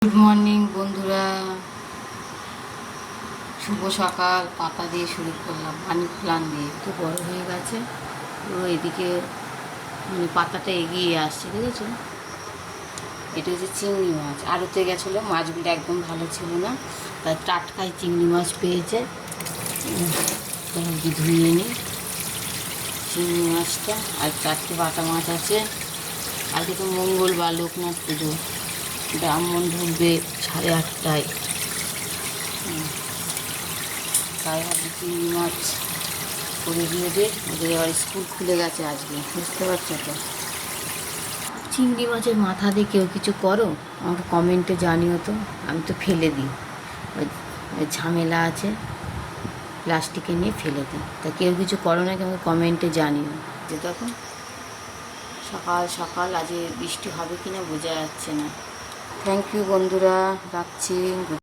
Good morning বন্ধুরা, শুভ সকাল। পাতা দিয়ে শুরু করলাম, মানি প্লান্ট দিয়ে। একটু বড় হয়ে গেছে, পুরো এদিকে মানে পাতাটা এগিয়ে আসছে, দেখেছো? এটা হচ্ছে চিংড়ি মাছ, আড়তে গেছিলো, মাছগুলো একদম ভালো ছিল না, তাই টাটকাই চিংড়ি মাছ পেয়েছে। ধুয়ে নিই চিংড়ি মাছটা। আর 4টে বাটা মাছ আছে। আজকে তো মঙ্গলবার, লোকনাথ পুজো, ব্রাহ্মণ ঢুকবে 8:30টায়। তাই ভাবছি চিংড়ি মাছ করে দিয়ে দে, ওদের আবার স্কুল খুলে গেছে আজকে, বুঝতে পারছো তো। চিংড়ি মাছের মাথা দিয়ে কেউ কিছু করো, আমাকে কমেন্টে জানিও তো। আমি তো ফেলে দিই, ওই ঝামেলা আছে, প্লাস্টিকে নিয়ে ফেলে দিই। তা কেউ কিছু করো নাকি আমাকে কমেন্টে জানিও। যে তখন সকাল সকাল আজকে বৃষ্টি হবে কি না বোঝা যাচ্ছে না। থ্যাংক ইউ বন্ধুরা, রাখছি।